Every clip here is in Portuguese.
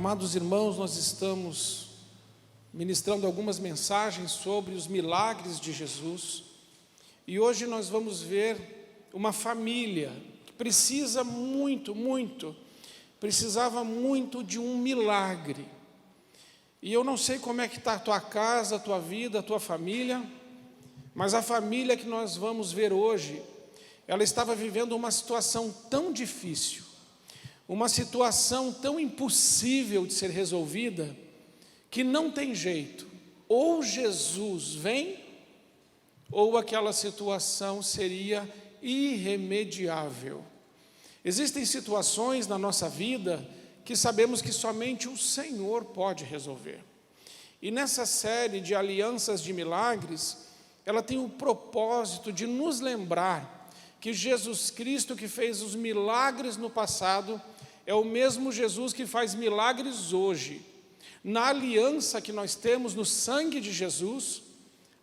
Amados irmãos, nós estamos ministrando algumas mensagens sobre os milagres de Jesus, e hoje nós vamos ver uma família que precisava muito de um milagre. E eu não sei como é que está a tua casa, a tua vida, a tua família, mas a família que nós vamos ver hoje, ela estava vivendo uma situação tão difícil, uma situação tão impossível de ser resolvida, que não tem jeito. Ou Jesus vem, ou aquela situação seria irremediável. Existem situações na nossa vida que sabemos que somente o Senhor pode resolver. E nessa série de alianças de milagres, ela tem o propósito de nos lembrar que Jesus Cristo, que fez os milagres no passado, é o mesmo Jesus que faz milagres hoje. Na aliança que nós temos no sangue de Jesus,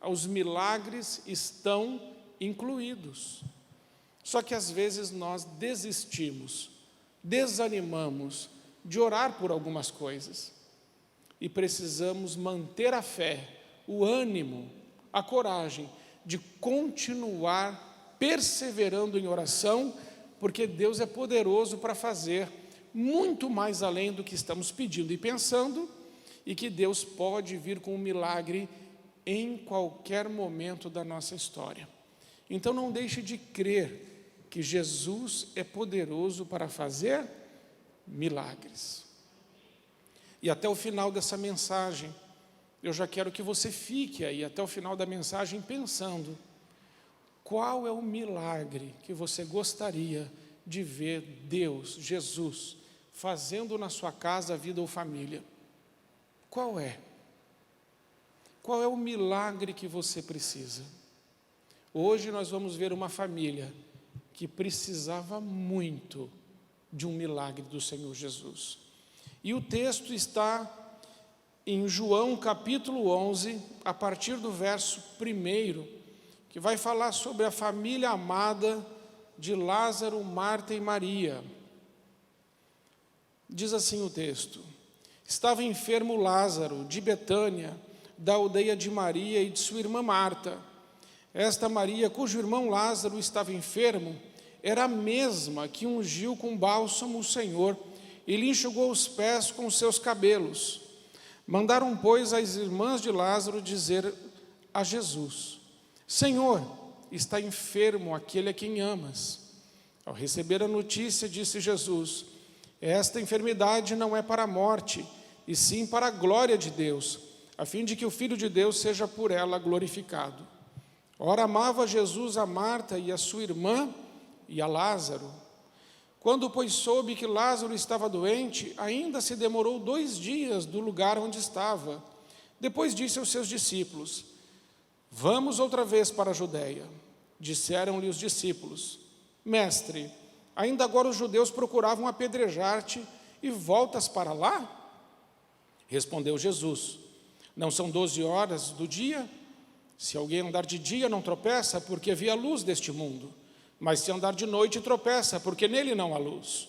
os milagres estão incluídos. Só que às vezes nós desistimos, desanimamos de orar por algumas coisas. E precisamos manter a fé, o ânimo, a coragem de continuar perseverando em oração, porque Deus é poderoso para fazer muito mais além do que estamos pedindo e pensando, e que Deus pode vir com um milagre em qualquer momento da nossa história. Então não deixe de crer que Jesus é poderoso para fazer milagres. E até o final dessa mensagem, eu já quero que você fique aí até o final da mensagem pensando: qual é o milagre que você gostaria de ver Deus, Jesus, fazendo na sua casa, vida ou família? Qual é? Qual é o milagre que você precisa? Hoje nós vamos ver uma família que precisava muito de um milagre do Senhor Jesus. E o texto está em João capítulo 11, a partir do verso 1, que vai falar sobre a família amada de Lázaro, Marta e Maria. Diz assim o texto: estava enfermo Lázaro, de Betânia, da aldeia de Maria e de sua irmã Marta. Esta Maria, cujo irmão Lázaro estava enfermo, era a mesma que ungiu com bálsamo o Senhor e lhe enxugou os pés com os seus cabelos. Mandaram, pois, as irmãs de Lázaro dizer a Jesus: Senhor, está enfermo aquele a quem amas. Ao receber a notícia, disse Jesus: esta enfermidade não é para a morte, e sim para a glória de Deus, a fim de que o Filho de Deus seja por ela glorificado. Ora, amava Jesus a Marta e a sua irmã e a Lázaro. Quando, pois, soube que Lázaro estava doente, ainda se demorou 2 dias do lugar onde estava. Depois disse aos seus discípulos: vamos outra vez para a Judeia. Disseram-lhe os discípulos: Mestre, ainda agora os judeus procuravam apedrejar-te e voltas para lá? Respondeu Jesus: não são 12 horas do dia? Se alguém andar de dia não tropeça, porque vê a luz deste mundo. Mas se andar de noite tropeça, porque nele não há luz.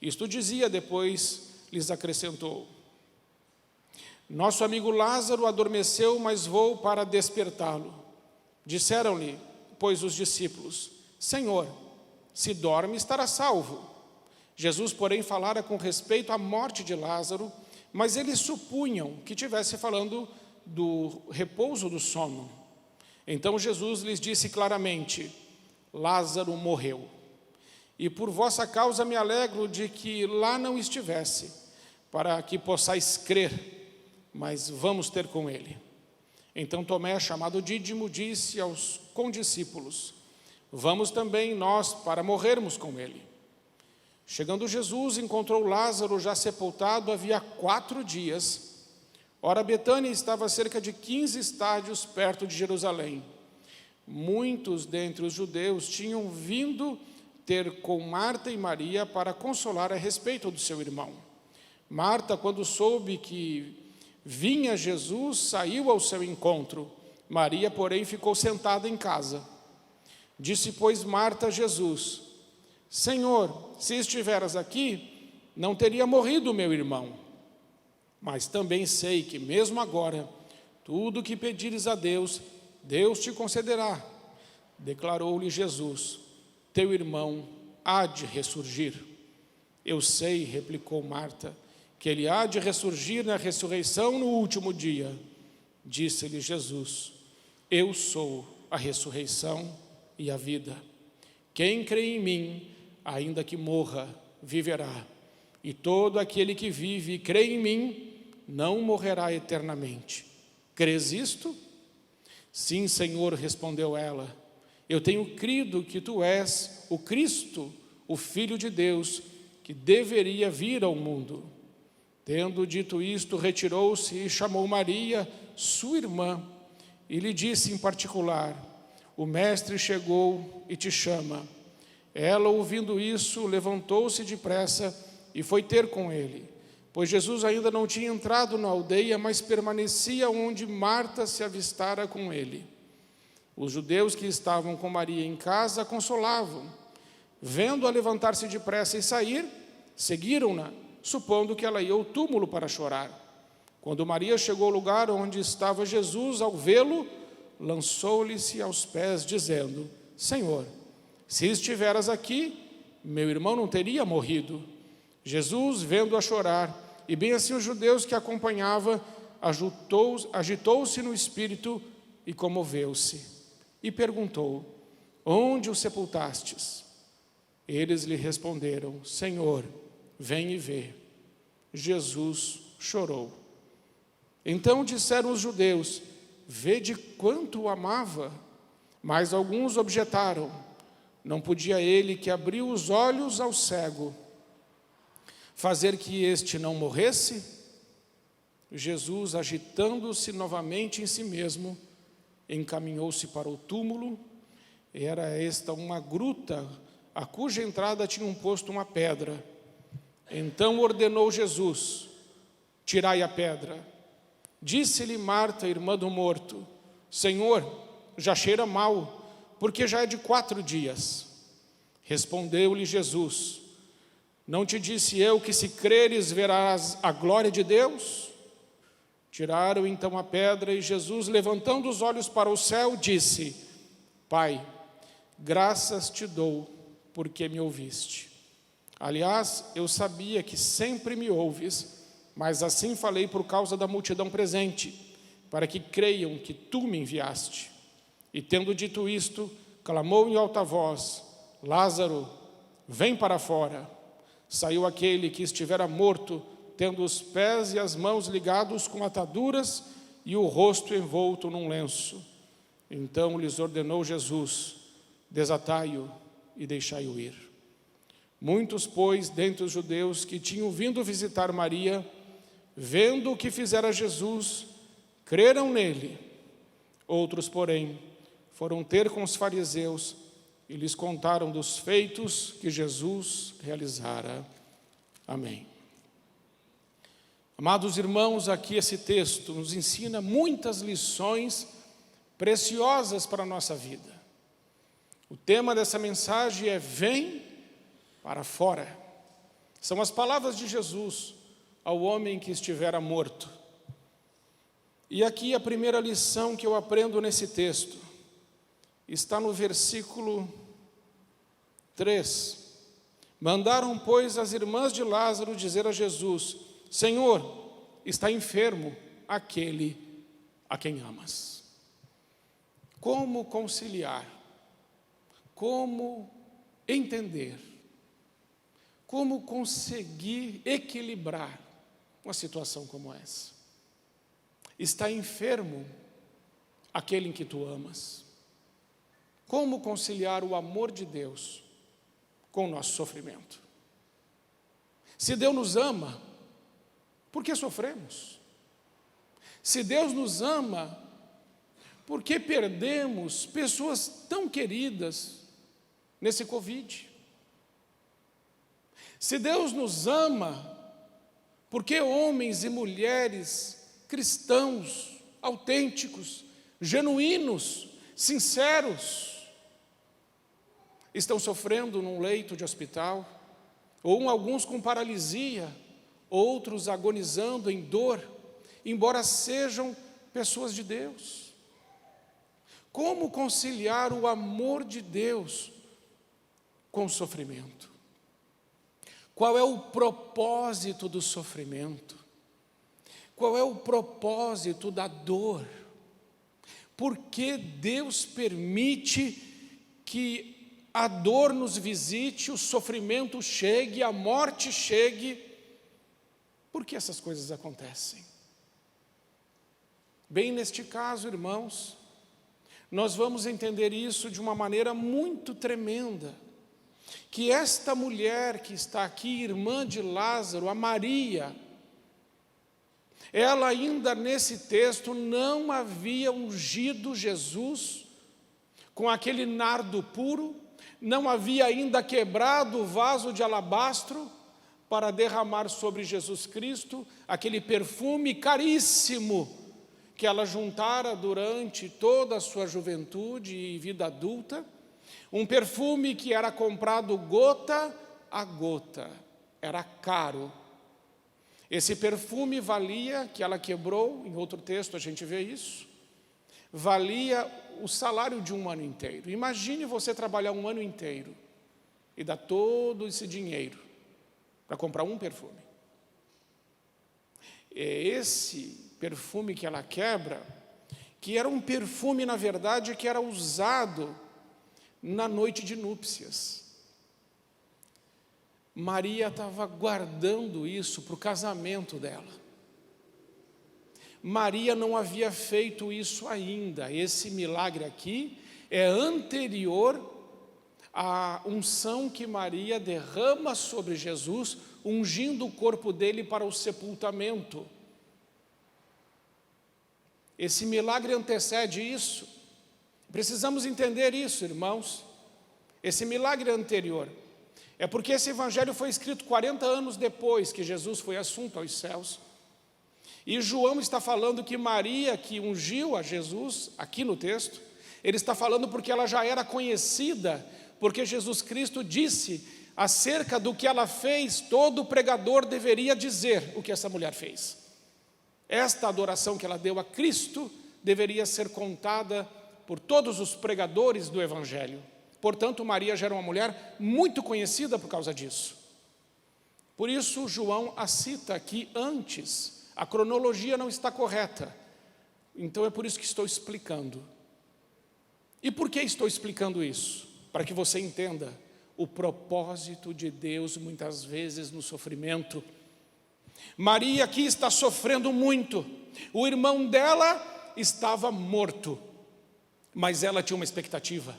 Isto dizia, depois lhes acrescentou: nosso amigo Lázaro adormeceu, mas vou para despertá-lo. Disseram-lhe, pois, os discípulos: Senhor, se dorme, estará salvo. Jesus, porém, falara com respeito à morte de Lázaro, mas eles supunham que estivesse falando do repouso do sono. Então Jesus lhes disse claramente: Lázaro morreu, e por vossa causa me alegro de que lá não estivesse, para que possais crer, mas vamos ter com ele. Então Tomé, chamado Dídimo, disse aos condiscípulos: vamos também nós para morrermos com ele. Chegando Jesus, encontrou Lázaro já sepultado havia 4 dias. Ora, Betânia estava a cerca de 15 estádios perto de Jerusalém. Muitos dentre os judeus tinham vindo ter com Marta e Maria para consolar a respeito do seu irmão. Marta, quando soube que vinha Jesus, saiu ao seu encontro. Maria, porém, ficou sentada em casa. Disse, pois, Marta a Jesus: Senhor, se estiveras aqui, não teria morrido meu irmão. mas também sei que mesmo agora, tudo o que pedires a Deus, Deus te concederá. Declarou-lhe Jesus: teu irmão há de ressurgir. Eu sei, replicou Marta, que ele há de ressurgir na ressurreição no último dia. Disse-lhe Jesus: eu sou a ressurreição e a vida. Quem crê em mim, ainda que morra, viverá. E todo aquele que vive e crê em mim, não morrerá eternamente. Crês isto? Sim, Senhor, respondeu ela. Eu tenho crido que tu és o Cristo, o Filho de Deus, que deveria vir ao mundo. Tendo dito isto, retirou-se e chamou Maria, sua irmã, e lhe disse em particular: o Mestre chegou e te chama. Ela, ouvindo isso, levantou-se depressa e foi ter com ele, pois Jesus ainda não tinha entrado na aldeia, mas permanecia onde Marta se avistara com ele. Os judeus que estavam com Maria em casa a consolavam. Vendo-a levantar-se depressa e sair, seguiram-na, supondo que ela ia ao túmulo para chorar. Quando Maria chegou ao lugar onde estava Jesus, ao vê-lo, lançou-lhe-se aos pés, dizendo: Senhor, se estiveras aqui, meu irmão não teria morrido. Jesus, vendo-a chorar, e bem assim os judeus que a acompanhavam, agitou-se no espírito e comoveu-se. E perguntou: onde o sepultastes? Eles lhe responderam: Senhor, vem e vê. Jesus chorou. Então disseram os judeus: vede quanto o amava. Mas alguns objetaram: não podia ele, que abriu os olhos ao cego, fazer que este não morresse? Jesus, agitando-se novamente em si mesmo, encaminhou-se para o túmulo. Era esta uma gruta, a cuja entrada tinham posto uma pedra. Então ordenou Jesus: tirai a pedra. Disse-lhe Marta, irmã do morto: Senhor, já cheira mal, porque já é de 4 dias. Respondeu-lhe Jesus: não te disse eu que se creres verás a glória de Deus? Tiraram então a pedra e Jesus, levantando os olhos para o céu, disse: Pai, graças te dou porque me ouviste. Aliás, eu sabia que sempre me ouves, mas assim falei por causa da multidão presente, para que creiam que tu me enviaste. E tendo dito isto, clamou em alta voz: Lázaro, vem para fora. Saiu aquele que estivera morto, tendo os pés e as mãos ligados com ataduras e o rosto envolto num lenço. Então lhes ordenou Jesus: desatai-o e deixai-o ir. Muitos, pois, dentre os judeus que tinham vindo visitar Maria, vendo o que fizera Jesus, creram nele. Outros, porém, foram ter com os fariseus e lhes contaram dos feitos que Jesus realizara. Amém. Amados irmãos, aqui esse texto nos ensina muitas lições preciosas para a nossa vida. O tema dessa mensagem é: vem para fora. São as palavras de Jesus ao homem que estivera morto. E aqui a primeira lição que eu aprendo nesse texto está no versículo 3. Mandaram, pois, as irmãs de Lázaro dizer a Jesus: Senhor, está enfermo aquele a quem amas. Como conciliar? Como entender? Como conseguir equilibrar uma situação como essa? Está enfermo aquele em que tu amas. Como conciliar o amor de Deus com o nosso sofrimento? Se Deus nos ama, por que sofremos? Se Deus nos ama, por que perdemos pessoas tão queridas nesse Covid? Se Deus nos ama, por que homens e mulheres cristãos, autênticos, genuínos, sinceros, estão sofrendo num leito de hospital, ou alguns com paralisia, outros agonizando em dor, embora sejam pessoas de Deus. Como conciliar o amor de Deus com o sofrimento? Qual é o propósito do sofrimento? Qual é o propósito da dor? Por que Deus permite que a dor nos visite, o sofrimento chegue, a morte chegue? Por que essas coisas acontecem? Bem, neste caso, irmãos, nós vamos entender isso de uma maneira muito tremenda, que esta mulher que está aqui, irmã de Lázaro, a Maria, ela ainda nesse texto não havia ungido Jesus com aquele nardo puro, não havia ainda quebrado o vaso de alabastro para derramar sobre Jesus Cristo aquele perfume caríssimo que ela juntara durante toda a sua juventude e vida adulta, um perfume que era comprado gota a gota, era caro. Esse perfume valia, que ela quebrou, em outro texto a gente vê isso, valia o salário de um ano inteiro. Imagine você trabalhar um ano inteiro e dar todo esse dinheiro para comprar um perfume. É esse perfume que ela quebra, que era um perfume, na verdade, que era usado na noite de núpcias. Maria estava guardando isso para o casamento dela. Maria não havia feito isso ainda. Esse milagre aqui é anterior à unção que Maria derrama sobre Jesus, ungindo o corpo dele para o sepultamento. Esse milagre antecede isso. Precisamos entender isso, irmãos. Esse milagre anterior. É porque esse evangelho foi escrito 40 anos depois que Jesus foi assunto aos céus. E João está falando que Maria, que ungiu a Jesus, aqui no texto, ele está falando porque ela já era conhecida, porque Jesus Cristo disse acerca do que ela fez, todo pregador deveria dizer o que essa mulher fez. Esta adoração que ela deu a Cristo deveria ser contada por todos os pregadores do evangelho. Portanto, Maria já era uma mulher muito conhecida por causa disso. Por isso, João a cita aqui antes. A cronologia não está correta. Então, é por isso que estou explicando. E por que estou explicando isso? Para que você entenda o propósito de Deus, muitas vezes, no sofrimento. Maria aqui está sofrendo muito. O irmão dela estava morto, mas ela tinha uma expectativa.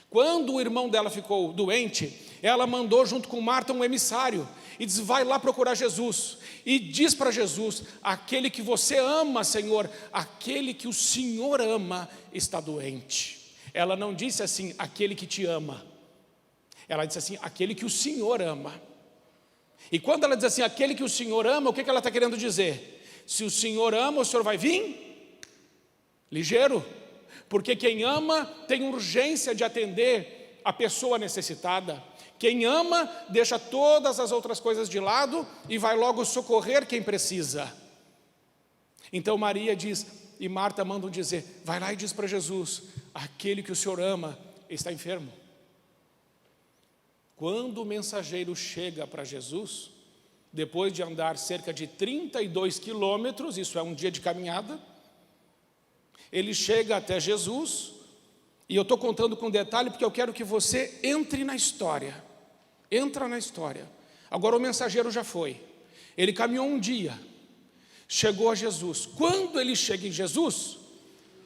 Quando o irmão dela ficou doente, ela mandou junto com Marta um emissário e diz: vai lá procurar Jesus e diz para Jesus: aquele que você ama, Senhor, aquele que o Senhor ama está doente. Ela não disse assim, aquele que te ama. Ela disse assim, aquele que o Senhor ama. E quando ela diz assim, aquele que o Senhor ama, o que ela está querendo dizer? Se o Senhor ama, o Senhor vai vir ligeiro. Porque quem ama tem urgência de atender a pessoa necessitada. Quem ama deixa todas as outras coisas de lado e vai logo socorrer quem precisa. Então Maria diz, e Marta mandam dizer, vai lá e diz para Jesus, aquele que o Senhor ama está enfermo. Quando o mensageiro chega para Jesus, depois de andar cerca de 32 quilômetros, isso é um dia de caminhada, ele chega até Jesus, e eu estou contando com detalhe porque eu quero que você entre na história. Entra na história. Agora o mensageiro já foi. Ele caminhou um dia, chegou a Jesus. Quando ele chega em Jesus,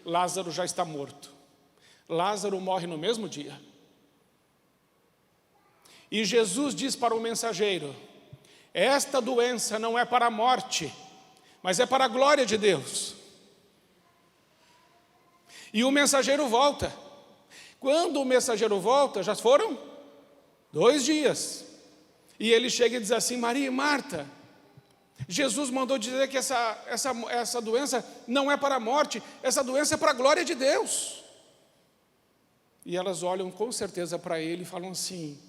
Lázaro já está morto. Lázaro morre no mesmo dia. E Jesus diz para o mensageiro, esta doença não é para a morte, mas é para a glória de Deus. E o mensageiro volta. Quando o mensageiro volta, já foram 2 dias. E ele chega e diz assim, Maria e Marta, Jesus mandou dizer que essa doença não é para a morte, essa doença é para a glória de Deus. E elas olham com certeza para ele e falam assim,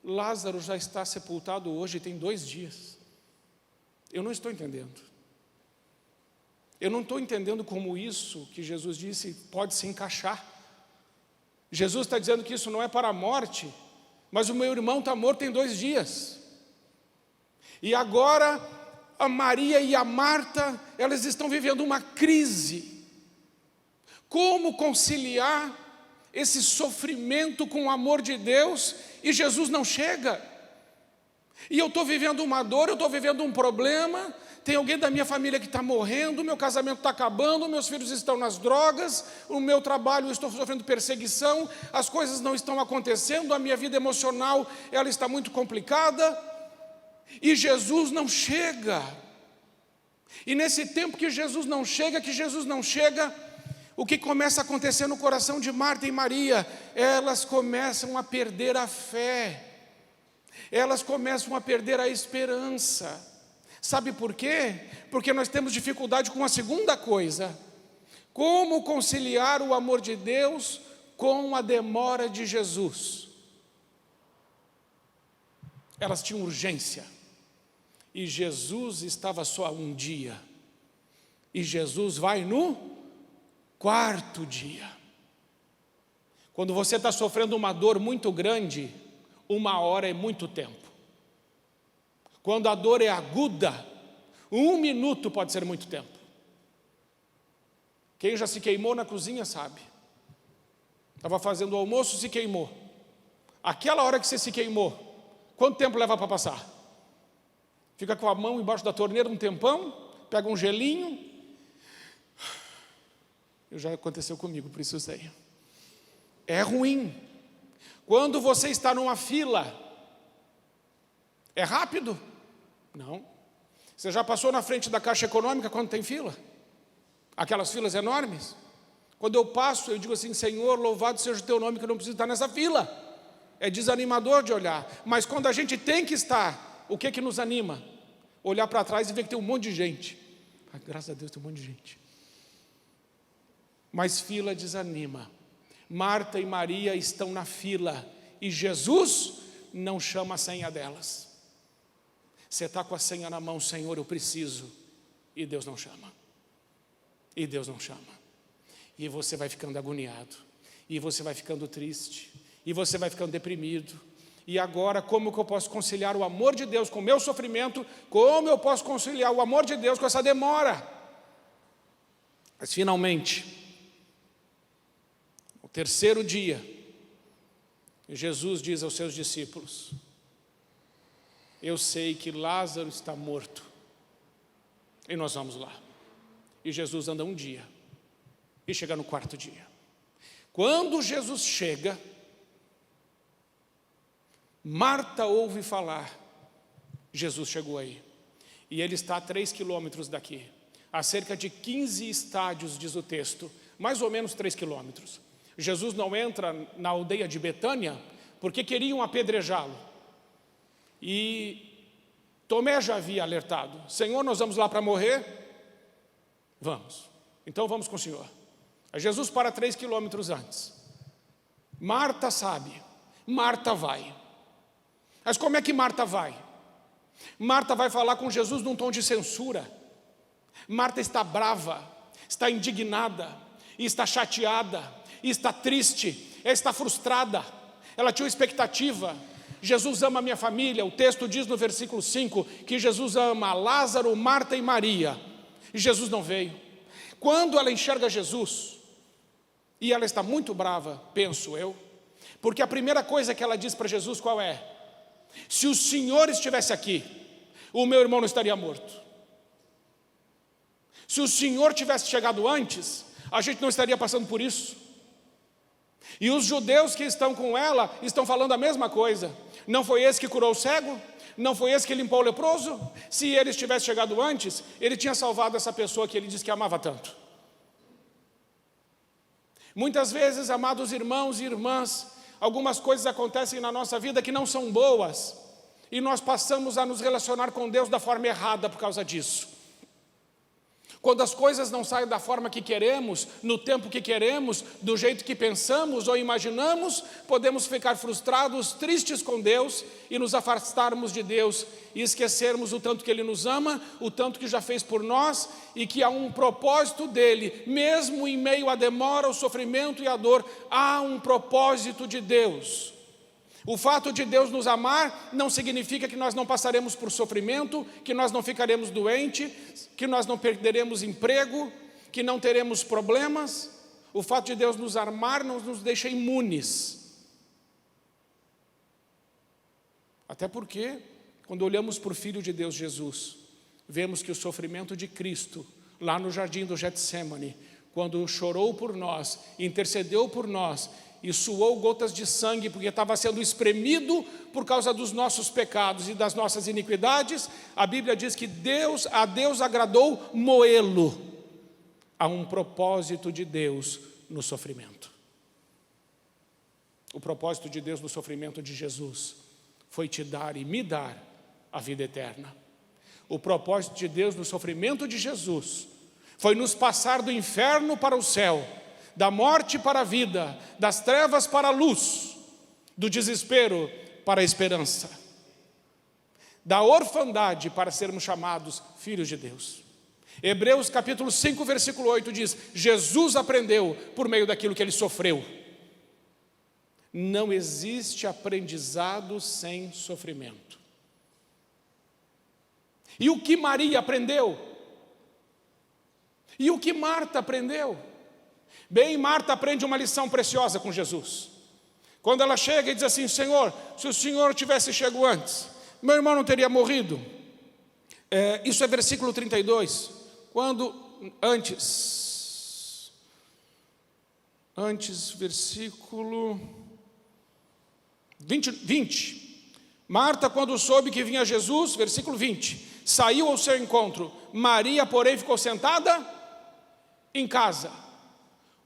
Lázaro já está sepultado hoje, tem 2 dias. Eu não estou entendendo. Eu não estou entendendo como isso que Jesus disse pode se encaixar. Jesus está dizendo que isso não é para a morte, mas o meu irmão está morto tem 2 dias. E agora a Maria e a Marta, elas estão vivendo uma crise. Como conciliar esse sofrimento com o amor de Deus e Jesus não chega? E eu estou vivendo uma dor, eu estou vivendo um problema, tem alguém da minha família que está morrendo, meu casamento está acabando, meus filhos estão nas drogas, o meu trabalho, eu estou sofrendo perseguição, as coisas não estão acontecendo, a minha vida emocional, ela está muito complicada, e Jesus não chega. E nesse tempo que Jesus não chega, o que começa a acontecer no coração de Marta e Maria? Elas começam a perder a fé, elas começam a perder a esperança. Sabe por quê? Porque nós temos dificuldade com a segunda coisa: como conciliar o amor de Deus com a demora de Jesus. Elas tinham urgência, e Jesus estava só um dia, e Jesus vai no 4º dia. Quando você está sofrendo uma dor muito grande, 1 hora é muito tempo. Quando a dor é aguda, 1 minuto pode ser muito tempo. Quem já se queimou na cozinha sabe. Estava fazendo o almoço, se queimou. Aquela hora que você se queimou, quanto tempo leva para passar? Fica com a mão embaixo da torneira um tempão, pega um gelinho. Já aconteceu comigo, por isso eu sei. É ruim. Quando você está numa fila, é rápido? Não. Você já passou na frente da Caixa Econômica quando tem fila? Aquelas filas enormes? Quando eu passo, eu digo assim: Senhor, louvado seja o teu nome, que eu não preciso estar nessa fila. É desanimador de olhar. Mas quando a gente tem que estar, o que nos anima? Olhar para trás e ver que tem um monte de gente. Graças a Deus tem um monte de gente. Mas fila desanima. Marta e Maria estão na fila, e Jesus não chama a senha delas. Você está com a senha na mão: Senhor, eu preciso, e Deus não chama. E Deus não chama. E você vai ficando agoniado, e você vai ficando triste, e você vai ficando deprimido. E agora, como que eu posso conciliar o amor de Deus com o meu sofrimento? Como eu posso conciliar o amor de Deus com essa demora? Mas finalmente, no 3º dia, Jesus diz aos seus discípulos: eu sei que Lázaro está morto, e nós vamos lá. E Jesus anda um dia, e chega no 4º dia. Quando Jesus chega, Marta ouve falar: Jesus chegou aí. E ele está a 3 quilômetros daqui, a cerca de 15 estádios, diz o texto, mais ou menos 3 quilômetros. Jesus não entra na aldeia de Betânia, porque queriam apedrejá-lo. E Tomé já havia alertado: Senhor, nós vamos lá para morrer? Vamos, então vamos com o Senhor. Jesus para 3 quilômetros antes. Marta sabe, Marta vai. Mas como é que Marta vai? Marta vai falar com Jesus num tom de censura. Marta está brava, está indignada, está chateada, está triste, está frustrada. Ela tinha uma expectativa. Jesus ama a minha família. O texto diz no versículo 5 que Jesus ama Lázaro, Marta e Maria. E Jesus não veio. Quando ela enxerga Jesus, e ela está muito brava, penso eu, porque a primeira coisa que ela diz para Jesus qual é? Se o Senhor estivesse aqui, o meu irmão não estaria morto. Se o Senhor tivesse chegado antes, a gente não estaria passando por isso. E os judeus que estão com ela estão falando a mesma coisa. Não foi esse que curou o cego? Não foi esse que limpou o leproso? Se ele tivesse chegado antes, ele tinha salvado essa pessoa que ele disse que amava tanto. Muitas vezes, amados irmãos e irmãs, algumas coisas acontecem na nossa vida que não são boas, e nós passamos a nos relacionar com Deus da forma errada por causa disso. Quando as coisas não saem da forma que queremos, no tempo que queremos, do jeito que pensamos ou imaginamos, podemos ficar frustrados, tristes com Deus e nos afastarmos de Deus e esquecermos o tanto que Ele nos ama, o tanto que já fez por nós e que há um propósito dEle, mesmo em meio à demora, ao sofrimento e à dor, há um propósito de Deus. O fato de Deus nos amar não significa que nós não passaremos por sofrimento, que nós não ficaremos doentes, que nós não perderemos emprego, que não teremos problemas. O fato de Deus nos amar não nos deixa imunes. Até porque, quando olhamos para o Filho de Deus, Jesus, vemos que o sofrimento de Cristo, lá no jardim do Getsemane, quando chorou por nós, intercedeu por nós, e suou gotas de sangue, porque estava sendo espremido por causa dos nossos pecados e das nossas iniquidades, a Bíblia diz que a Deus agradou moê-lo. Há um propósito de Deus no sofrimento. O propósito de Deus no sofrimento de Jesus foi te dar e me dar a vida eterna. O propósito de Deus no sofrimento de Jesus foi nos passar do inferno para o céu, da morte para a vida, das trevas para a luz, do desespero para a esperança, da orfandade para sermos chamados filhos de Deus. Hebreus capítulo 5, versículo 8 diz: Jesus aprendeu por meio daquilo que Ele sofreu. Não existe aprendizado sem sofrimento. E o que Maria aprendeu? E o que Marta aprendeu? Bem, Marta aprende uma lição preciosa com Jesus. Quando ela chega e diz assim: Senhor, se o Senhor tivesse chegado antes, meu irmão não teria morrido. Isso é versículo 32. Antes, versículo 20. Marta, quando soube que vinha Jesus, versículo 20, saiu ao seu encontro. Maria, porém, ficou sentada em casa.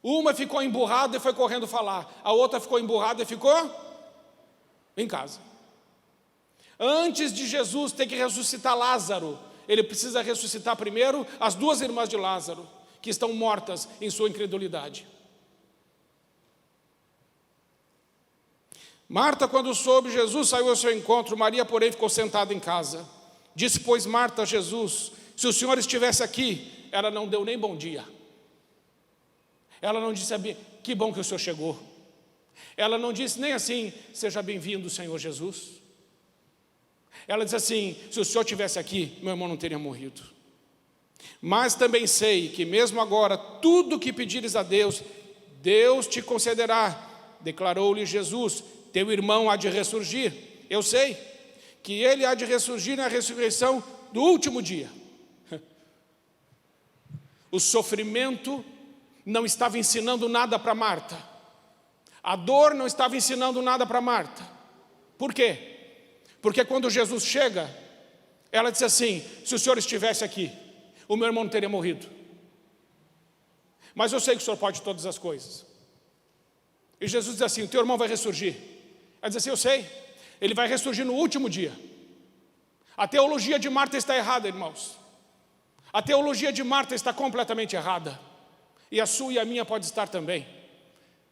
Uma ficou emburrada e foi correndo falar. A outra ficou emburrada e ficou em casa. Antes de Jesus ter que ressuscitar Lázaro, Ele precisa ressuscitar primeiro as duas irmãs de Lázaro, que estão mortas em sua incredulidade. Marta, quando soube, Jesus saiu ao seu encontro. Maria, porém, ficou sentada em casa. Disse, pois, Marta a Jesus: se o Senhor estivesse aqui. Ela não deu nem bom dia. Ela não disse, que bom que o Senhor chegou. Ela não disse nem assim, seja bem-vindo, Senhor Jesus. Ela disse assim, se o Senhor estivesse aqui, meu irmão não teria morrido. Mas também sei que mesmo agora, tudo que pedires a Deus, Deus te concederá. Declarou-lhe Jesus, teu irmão há de ressurgir. Eu sei que ele há de ressurgir na ressurreição do último dia. O sofrimento não estava ensinando nada para Marta. A dor não estava ensinando nada para Marta. Por quê? Porque quando Jesus chega, ela disse assim, se o Senhor estivesse aqui, o meu irmão não teria morrido. Mas eu sei que o Senhor pode todas as coisas. E Jesus diz assim, o teu irmão vai ressurgir. Ela diz assim, eu sei, ele vai ressurgir no último dia. A teologia de Marta está errada, irmãos. A teologia de Marta está completamente errada. E a sua e a minha pode estar também.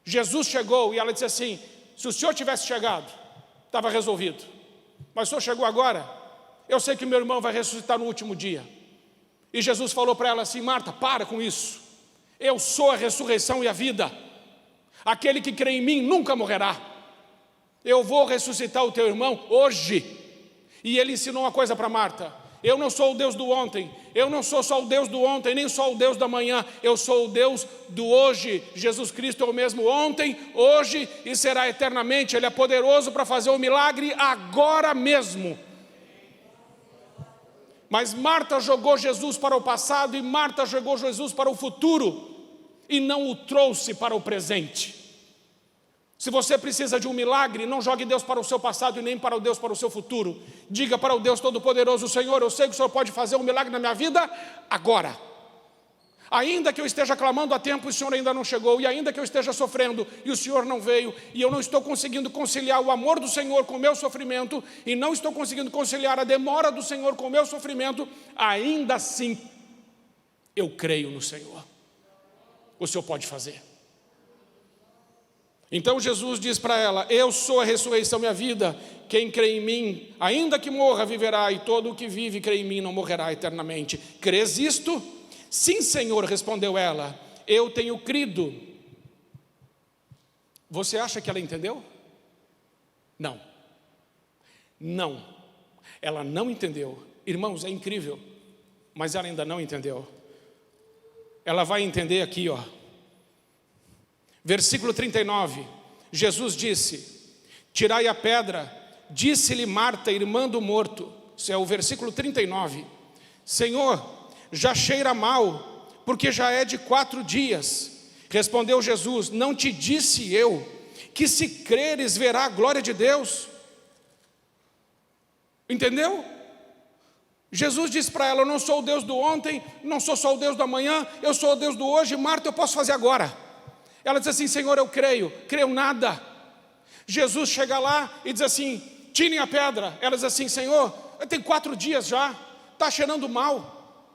Jesus chegou e ela disse assim, se o Senhor tivesse chegado, estava resolvido. Mas o Senhor chegou agora, eu sei que meu irmão vai ressuscitar no último dia. E Jesus falou para ela assim, Marta, para com isso. Eu sou a ressurreição e a vida. Aquele que crê em mim nunca morrerá. Eu vou ressuscitar o teu irmão hoje. E ele ensinou uma coisa para Marta. Eu não sou o Deus do ontem. Eu não sou só o Deus do ontem, nem só o Deus da manhã. Eu sou o Deus do hoje. Jesus Cristo é o mesmo ontem, hoje e será eternamente. Ele é poderoso para fazer o milagre agora mesmo. Mas Marta jogou Jesus para o passado e Marta jogou Jesus para o futuro e não o trouxe para o presente. Se você precisa de um milagre, não jogue Deus para o seu passado e nem para o Deus para o seu futuro. Diga para o Deus Todo-Poderoso, Senhor, eu sei que o Senhor pode fazer um milagre na minha vida agora. Ainda que eu esteja clamando há tempo e o Senhor ainda não chegou, e ainda que eu esteja sofrendo e o Senhor não veio, e eu não estou conseguindo conciliar o amor do Senhor com o meu sofrimento, e não estou conseguindo conciliar a demora do Senhor com o meu sofrimento, ainda assim, eu creio no Senhor. O Senhor pode fazer. Então Jesus diz para ela: eu sou a ressurreição e a vida. Quem crê em mim, ainda que morra, viverá, e todo o que vive e crê em mim não morrerá eternamente. Crês isto? Sim, Senhor, respondeu ela, eu tenho crido. Você acha que ela entendeu? Não. Não. Ela não entendeu. Irmãos, é incrível, mas ela ainda não entendeu. Ela vai entender aqui, ó. Versículo 39, Jesus disse: tirai a pedra. Disse-lhe Marta, irmã do morto, isso é o versículo 39, Senhor, já cheira mal, porque já é de 4 dias. Respondeu Jesus: não te disse eu, que se creres verá a glória de Deus? Entendeu? Jesus disse para ela: eu não sou o Deus do ontem, não sou só o Deus do amanhã, eu sou o Deus do hoje. Marta, eu posso fazer agora. Ela diz assim: Senhor, eu creio nada. Jesus chega lá e diz assim: tirem a pedra. Ela diz assim: Senhor, tem 4 dias já, está cheirando mal,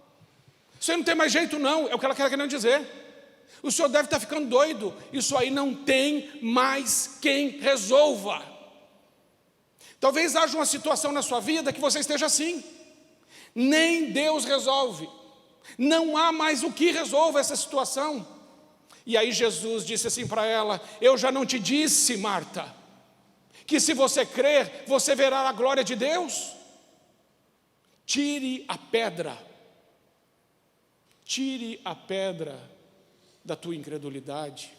isso aí não tem mais jeito não. É o que ela quer querendo dizer. O senhor deve estar ficando doido, isso aí não tem mais quem resolva. Talvez haja uma situação na sua vida que você esteja assim, nem Deus resolve, não há mais o que resolva essa situação. E aí Jesus disse assim para ela: eu já não te disse, Marta, que se você crer, você verá a glória de Deus? Tire a pedra da tua incredulidade.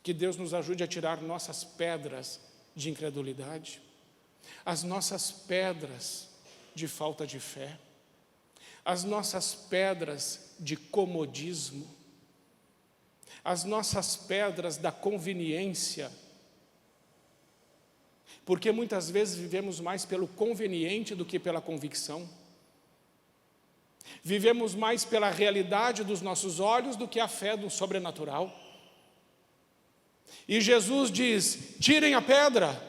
Que Deus nos ajude a tirar nossas pedras de incredulidade, as nossas pedras de falta de fé, as nossas pedras de comodismo, as nossas pedras da conveniência, porque muitas vezes vivemos mais pelo conveniente do que pela convicção, vivemos mais pela realidade dos nossos olhos do que a fé do sobrenatural. E Jesus diz: tirem a pedra.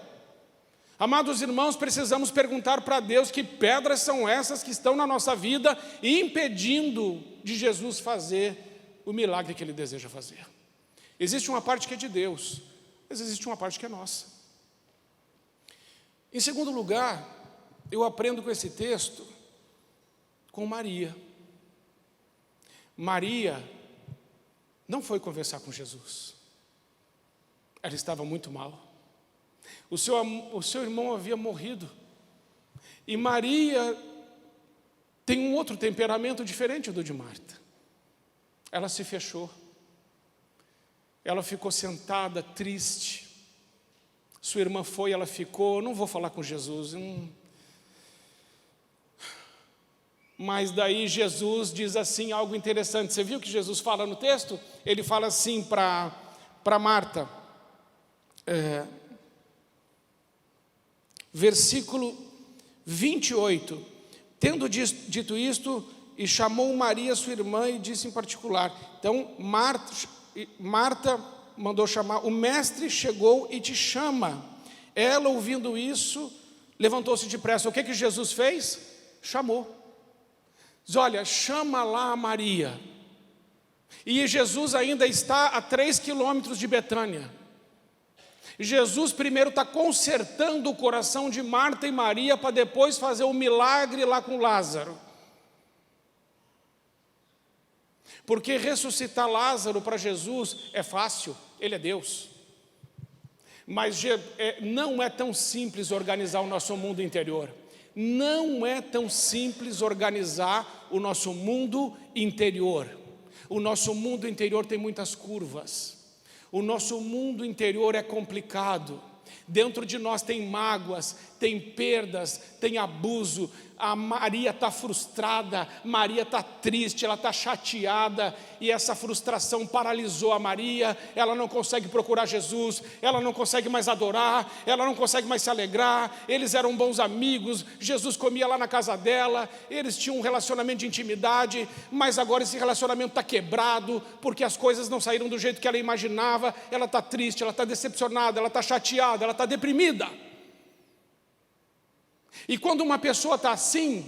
Amados irmãos, precisamos perguntar para Deus que pedras são essas que estão na nossa vida impedindo de Jesus fazer o milagre que Ele deseja fazer. Existe uma parte que é de Deus, mas existe uma parte que é nossa. Em segundo lugar, eu aprendo com esse texto com Maria. Maria não foi conversar com Jesus. Ela estava muito mal. O seu irmão havia morrido. E Maria tem um outro temperamento diferente do de Marta. Ela se fechou. Ela ficou sentada, triste. Sua irmã foi, ela ficou: não vou falar com Jesus. Mas daí Jesus diz assim algo interessante. Você viu que Jesus fala no texto? Ele fala assim para Marta. Versículo 28. Tendo dito isto, e chamou Maria, sua irmã, e disse em particular. Então Marta mandou chamar: o mestre chegou e te chama. Ela, ouvindo isso, levantou-se depressa. O que Jesus fez? Chamou. Diz: olha, chama lá a Maria. E Jesus ainda está a 3 quilômetros de Betânia. Jesus primeiro está consertando o coração de Marta e Maria para depois fazer um milagre lá com Lázaro. Porque ressuscitar Lázaro para Jesus é fácil, Ele é Deus. Mas não é tão simples organizar o nosso mundo interior. Não é tão simples organizar o nosso mundo interior. O nosso mundo interior tem muitas curvas. O nosso mundo interior é complicado. Dentro de nós tem mágoas, tem perdas, tem abuso. A Maria está frustrada, Maria está triste, ela está chateada, e essa frustração paralisou a Maria. Ela não consegue procurar Jesus, ela não consegue mais adorar, ela não consegue mais se alegrar. Eles eram bons amigos, Jesus comia lá na casa dela, eles tinham um relacionamento de intimidade, mas agora esse relacionamento está quebrado, porque as coisas não saíram do jeito que ela imaginava. Ela está triste, ela está decepcionada, ela está chateada, ela está deprimida. E quando uma pessoa está assim,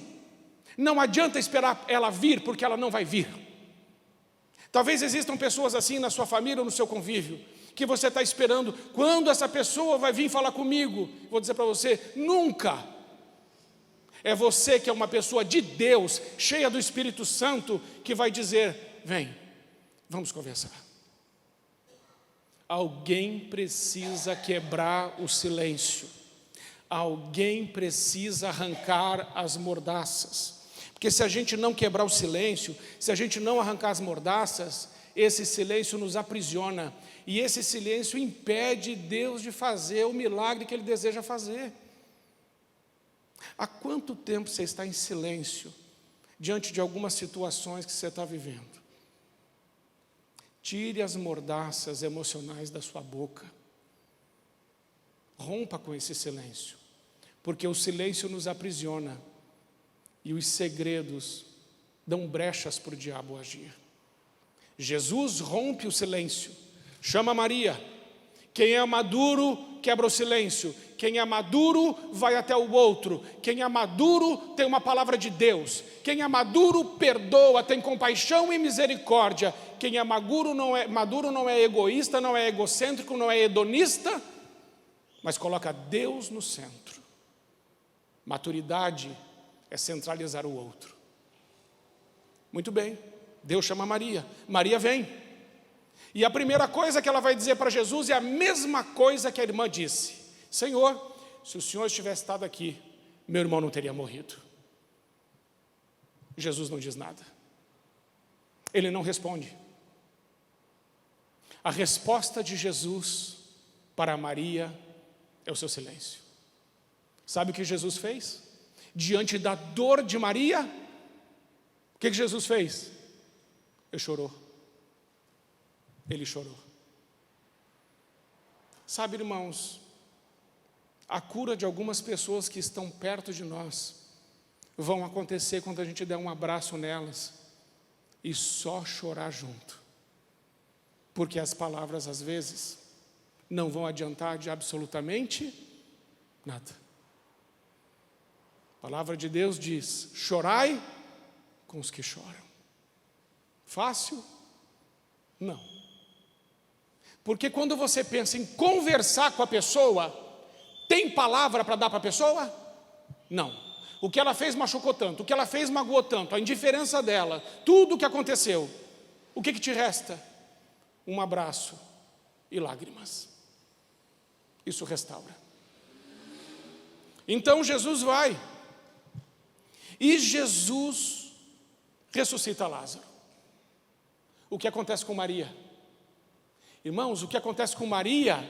Não adianta esperar ela vir, porque ela não vai vir. Talvez existam pessoas assim na sua família ou no seu convívio, que você está esperando, quando essa pessoa vai vir falar comigo? Vou dizer para você, nunca. É você que é uma pessoa de Deus, cheia do Espírito Santo, que vai dizer, vem, vamos conversar. Alguém precisa quebrar o silêncio. Alguém precisa arrancar as mordaças. Porque se a gente não quebrar o silêncio, se a gente não arrancar as mordaças, esse silêncio nos aprisiona. E esse silêncio impede Deus de fazer o milagre que Ele deseja fazer. Há quanto tempo você está em silêncio diante de algumas situações que você está vivendo? Tire as mordaças emocionais da sua boca. Rompa com esse silêncio, porque o silêncio nos aprisiona e os segredos dão brechas para o diabo agir. Jesus rompe o silêncio, chama Maria. Quem é maduro quebra o silêncio. Quem é maduro vai até o outro. Quem é maduro tem uma palavra de Deus. Quem é maduro perdoa, tem compaixão e misericórdia. Quem é maduro não é egoísta, não é egocêntrico, não é hedonista, mas coloca Deus no centro. Maturidade é centralizar o outro. Muito bem, Deus chama Maria. Maria vem. E a primeira coisa que ela vai dizer para Jesus é a mesma coisa que a irmã disse. Senhor, se o Senhor tivesse estado aqui, meu irmão não teria morrido. Jesus não diz nada. Ele não responde. A resposta de Jesus para Maria é o seu silêncio. Sabe o que Jesus fez? Diante da dor de Maria, o que Jesus fez? Ele chorou. Ele chorou. Sabe, irmãos, a cura de algumas pessoas que estão perto de nós vão acontecer quando a gente der um abraço nelas e só chorar junto. Porque as palavras, às vezes, não vão adiantar de absolutamente nada. A palavra de Deus diz, chorai com os que choram. Fácil? Não. Porque quando você pensa em conversar com a pessoa, tem palavra para dar para a pessoa? Não. O que ela fez machucou tanto, o que ela fez magoou tanto, a indiferença dela, tudo o que aconteceu. O que te resta? Um abraço e lágrimas. Isso restaura. Então Jesus vai. E Jesus ressuscita Lázaro. O que acontece com Maria? Irmãos, o que acontece com Maria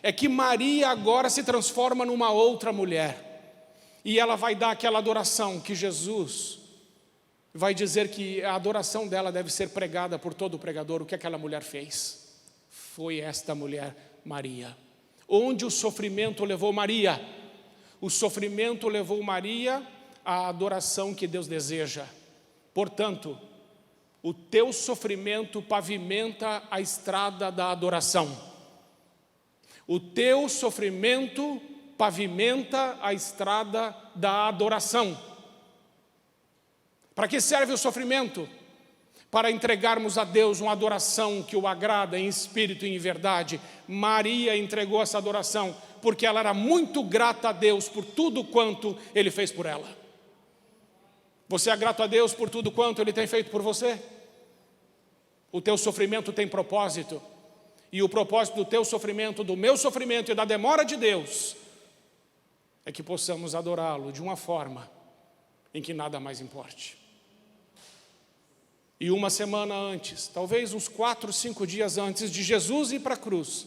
é que Maria agora se transforma numa outra mulher. E ela vai dar aquela adoração que Jesus vai dizer que a adoração dela deve ser pregada por todo pregador. O que aquela mulher fez? Foi esta mulher, Maria. Onde o sofrimento levou Maria? O sofrimento levou Maria à adoração que Deus deseja. Portanto, o teu sofrimento pavimenta a estrada da adoração. O teu sofrimento pavimenta a estrada da adoração. Para que serve o sofrimento? Para entregarmos a Deus uma adoração que o agrada em espírito e em verdade. Maria entregou essa adoração porque ela era muito grata a Deus por tudo quanto Ele fez por ela. Você é grato a Deus por tudo quanto Ele tem feito por você? O teu sofrimento tem propósito. E o propósito do teu sofrimento, do meu sofrimento e da demora de Deus é que possamos adorá-lo de uma forma em que nada mais importe. E uma semana antes, talvez uns 4, 5 dias antes de Jesus ir para a cruz,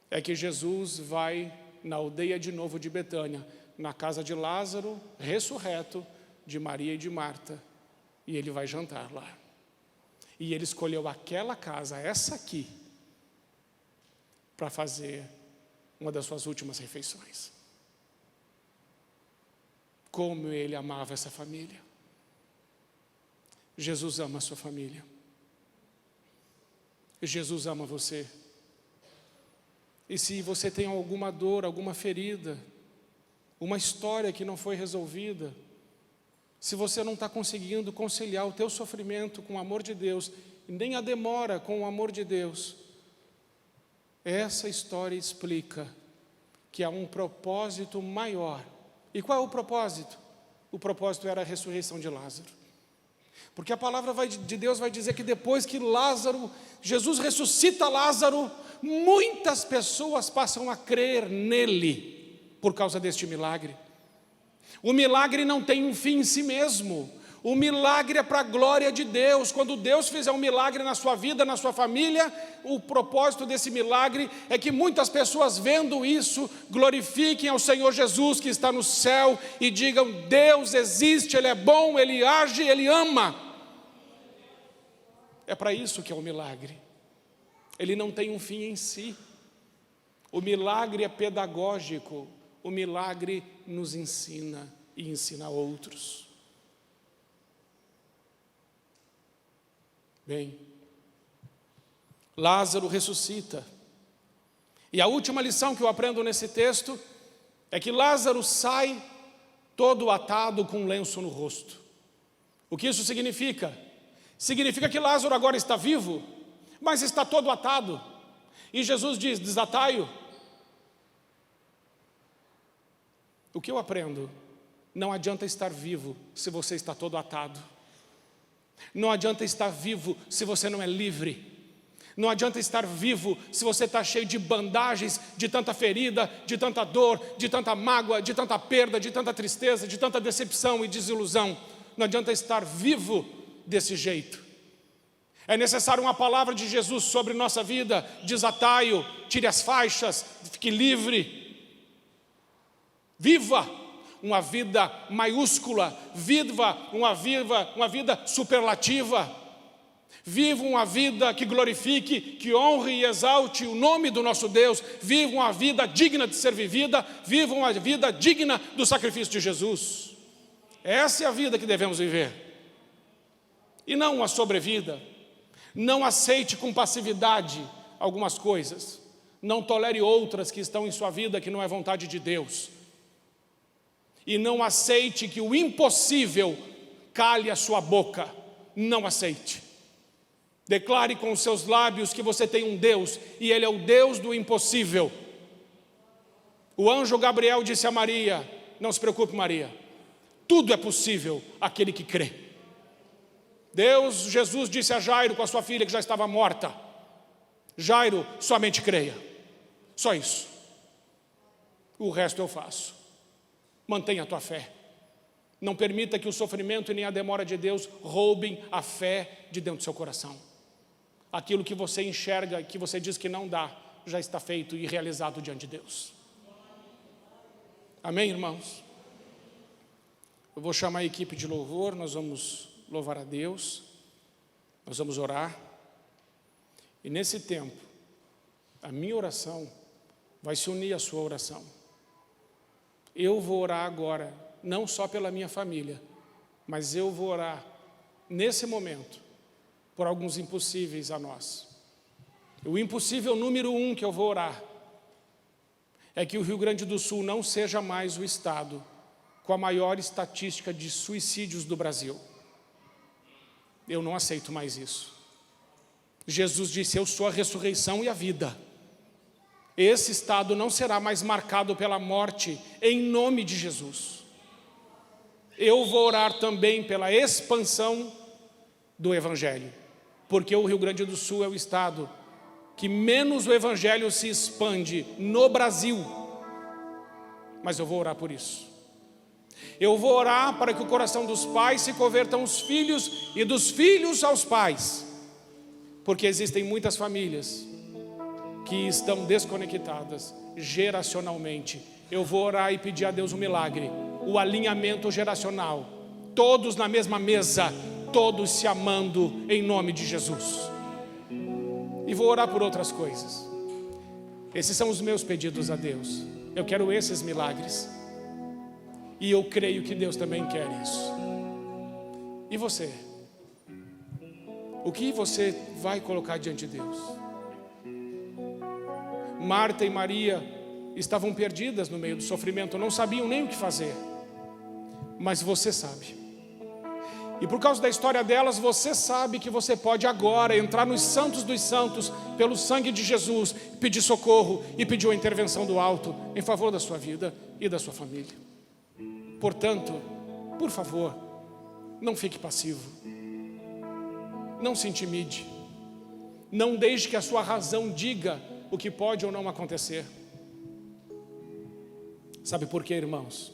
é que Jesus vai na aldeia de novo de Betânia, na casa de Lázaro, ressurreto, de Maria e de Marta, e ele vai jantar lá. E ele escolheu aquela casa, essa aqui, para fazer uma das suas últimas refeições. Como ele amava essa família. Jesus ama a sua família. Jesus ama você. E se você tem alguma dor, alguma ferida, uma história que não foi resolvida, se você não está conseguindo conciliar o teu sofrimento com o amor de Deus, nem a demora com o amor de Deus, essa história explica que há um propósito maior. E qual é o propósito? O propósito era a ressurreição de Lázaro. Porque a palavra de Deus vai dizer que depois que Jesus ressuscita Lázaro, muitas pessoas passam a crer nele por causa deste milagre. O milagre não tem um fim em si mesmo. O milagre é para a glória de Deus. Quando Deus fizer um milagre na sua vida, na sua família, o propósito desse milagre é que muitas pessoas vendo isso, glorifiquem ao Senhor Jesus que está no céu e digam: Deus existe, Ele é bom, Ele age, Ele ama. É para isso que é o milagre. Ele não tem um fim em si. O milagre é pedagógico. O milagre nos ensina e ensina a outros. Bem, Lázaro ressuscita. E a última lição que eu aprendo nesse texto é que Lázaro sai todo atado com um lenço no rosto. O que isso significa? Significa que Lázaro agora está vivo, mas está todo atado. E Jesus diz: desatai-o. O que eu aprendo? Não adianta estar vivo se você está todo atado. Não adianta estar vivo se você não é livre. Não adianta estar vivo se você está cheio de bandagens, de tanta ferida, de tanta dor, de tanta mágoa, de tanta perda, de tanta tristeza, de tanta decepção e desilusão. Não adianta estar vivo desse jeito. É necessário uma palavra de Jesus sobre nossa vida: desatai-o, tire as faixas, fique livre. Viva uma vida maiúscula, viva uma vida superlativa, viva uma vida que glorifique, que honre e exalte o nome do nosso Deus, viva uma vida digna de ser vivida, viva uma vida digna do sacrifício de Jesus. Essa é a vida que devemos viver, e não uma sobrevida. Não aceite com passividade algumas coisas, não tolere outras que estão em sua vida que não é vontade de Deus. E não aceite que o impossível cale a sua boca. Não aceite. Declare com os seus lábios que você tem um Deus, e Ele é o Deus do impossível. O anjo Gabriel disse a Maria: não se preocupe, Maria, tudo é possível àquele que crê. Jesus disse a Jairo com a sua filha que já estava morta: Jairo, somente creia. Só isso. O resto eu faço. Mantenha a tua fé. Não permita que o sofrimento e nem a demora de Deus roubem a fé de dentro do seu coração. Aquilo que você enxerga, que você diz que não dá, já está feito e realizado diante de Deus. Amém, irmãos? Eu vou chamar a equipe de louvor, nós vamos louvar a Deus, nós vamos orar. E nesse tempo, a minha oração vai se unir à sua oração. Eu vou orar agora, não só pela minha família, mas eu vou orar nesse momento por alguns impossíveis a nós. O impossível número 1 que eu vou orar é que o Rio Grande do Sul não seja mais o estado com a maior estatística de suicídios do Brasil. Eu não aceito mais isso. Jesus disse: eu sou a ressurreição e a vida. Esse estado não será mais marcado pela morte, em nome de Jesus. Eu vou orar também pela expansão do Evangelho, porque o Rio Grande do Sul é o estado que menos o Evangelho se expande no Brasil. Mas eu vou orar por isso. Eu vou orar para que o coração dos pais se convertam aos filhos e dos filhos aos pais, porque existem muitas famílias que estão desconectadas geracionalmente. Eu vou orar e pedir a Deus um milagre, o alinhamento geracional, todos na mesma mesa, todos se amando em nome de Jesus. E vou orar por outras coisas. Esses são os meus pedidos a Deus. Eu quero esses milagres, e eu creio que Deus também quer isso. E você? O que você vai colocar diante de Deus? Marta e Maria estavam perdidas no meio do sofrimento, não sabiam nem o que fazer. Mas você sabe. E por causa da história delas, você sabe que você pode agora entrar nos santos dos santos, pelo sangue de Jesus, pedir socorro e pedir uma intervenção do alto em favor da sua vida e da sua família. Portanto, por favor, não fique passivo. Não se intimide. Não deixe que a sua razão diga o que pode ou não acontecer. Sabe por quê, irmãos?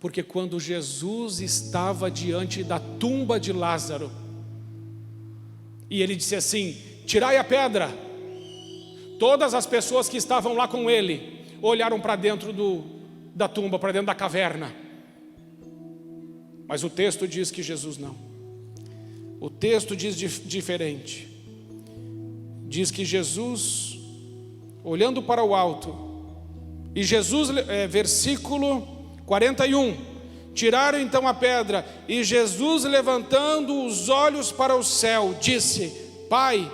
Porque quando Jesus estava diante da tumba de Lázaro, e ele disse assim: tirai a pedra, todas as pessoas que estavam lá com ele olharam para dentro da tumba, para dentro da caverna. Mas o texto diz que Jesus não. O texto diz diferente. Diz que Jesus, olhando para o alto, e Jesus, versículo 41, tiraram então a pedra, e Jesus, levantando os olhos para o céu, disse: Pai,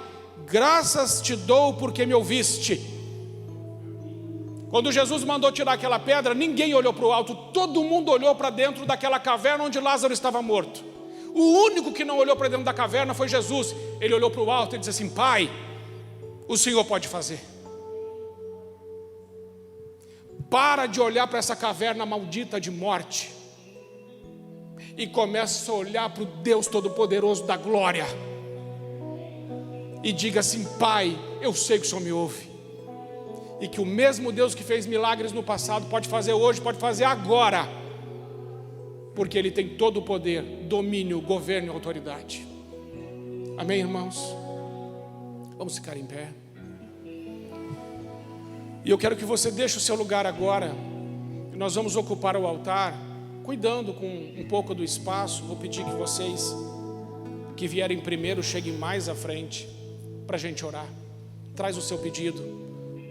graças te dou porque me ouviste. Quando Jesus mandou tirar aquela pedra, ninguém olhou para o alto, todo mundo olhou para dentro daquela caverna onde Lázaro estava morto. O único que não olhou para dentro da caverna foi Jesus. Ele olhou para o alto e disse assim: Pai, o Senhor pode fazer. Para de olhar para essa caverna maldita de morte e começa a olhar para o Deus Todo-Poderoso da glória e diga assim: Pai, eu sei que o Senhor me ouve, e que o mesmo Deus que fez milagres no passado pode fazer hoje, pode fazer agora, porque Ele tem todo o poder, domínio, governo e autoridade. Amém, irmãos? Vamos ficar em pé. E eu quero que você deixe o seu lugar agora. Nós vamos ocupar o altar, cuidando com um pouco do espaço. Vou pedir que vocês que vierem primeiro cheguem mais à frente para a gente orar. Traz o seu pedido.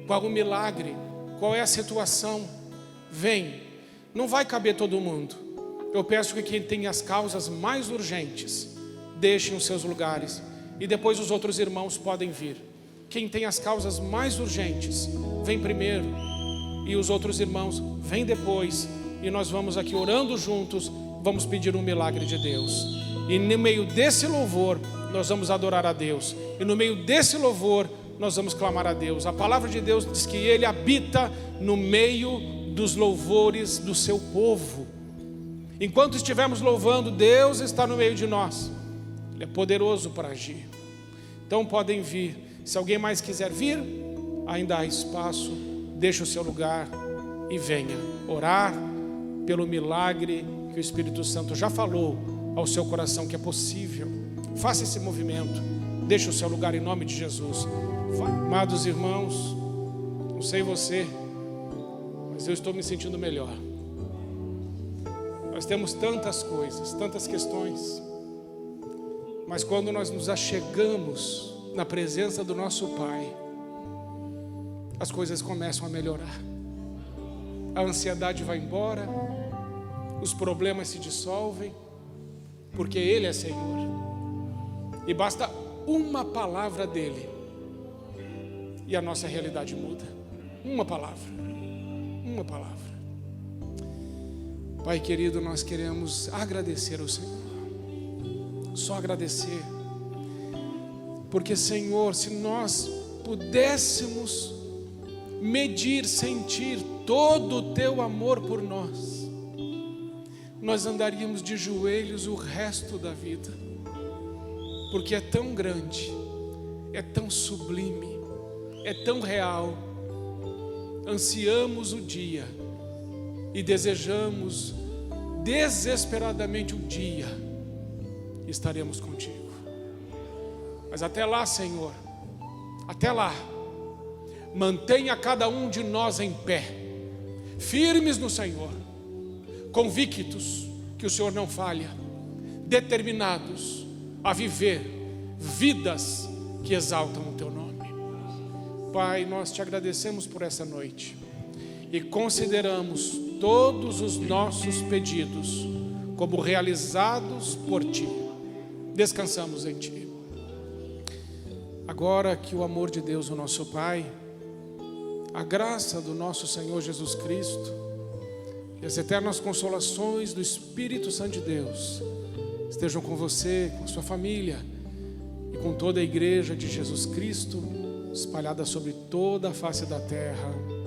Qual o milagre? Qual é a situação? Vem. Não vai caber todo mundo. Eu peço que quem tem as causas mais urgentes deixem os seus lugares, e depois os outros irmãos podem vir. Quem tem as causas mais urgentes, vem primeiro, e os outros irmãos vêm depois, e nós vamos aqui orando juntos, vamos pedir um milagre de Deus. E no meio desse louvor, nós vamos adorar a Deus, e no meio desse louvor, nós vamos clamar a Deus. A palavra de Deus diz que Ele habita no meio dos louvores do seu povo. Enquanto estivermos louvando, Deus está no meio de nós. Ele é poderoso para agir. Então podem vir. Se alguém mais quiser vir, ainda há espaço. Deixe o seu lugar e venha orar pelo milagre que o Espírito Santo já falou ao seu coração que é possível. Faça esse movimento. Deixe o seu lugar em nome de Jesus. Amados irmãos, não sei você, mas eu estou me sentindo melhor. Nós temos tantas coisas, tantas questões, mas quando nós nos achegamos na presença do nosso Pai, as coisas começam a melhorar. A ansiedade vai embora, os problemas se dissolvem, porque Ele é Senhor. E basta uma palavra dEle e a nossa realidade muda. Uma palavra. Uma palavra. Pai querido, nós queremos agradecer ao Senhor. Só agradecer. Porque, Senhor, se nós pudéssemos medir, sentir todo o Teu amor por nós, nós andaríamos de joelhos o resto da vida. Porque é tão grande, é tão sublime, é tão real. Ansiamos o dia e desejamos desesperadamente o dia estaremos contigo. Mas até lá, Senhor, até lá, mantenha cada um de nós em pé, firmes no Senhor, convictos que o Senhor não falha, determinados a viver vidas que exaltam o Teu nome. Pai, nós Te agradecemos por essa noite e consideramos todos os nossos pedidos como realizados por Ti. Descansamos em Ti. Agora que o amor de Deus, o nosso Pai, a graça do nosso Senhor Jesus Cristo E as eternas consolações do Espírito Santo de Deus estejam com você, com a sua família e com toda a igreja de Jesus Cristo, espalhada sobre toda a face da terra.